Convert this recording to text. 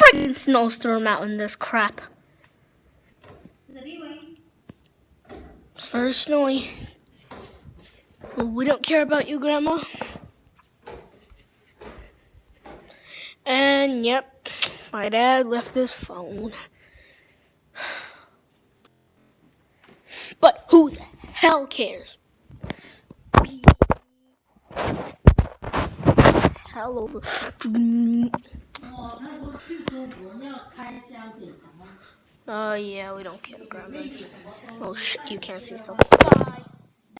friggin' snowstorm out in this crap. It's very snowy. Well, we don't care about you, Grandma. And yep, my dad left his phone. But who the hell cares? Hello. Yeah, we don't care, Grandma. Oh, you can't see something. Bye.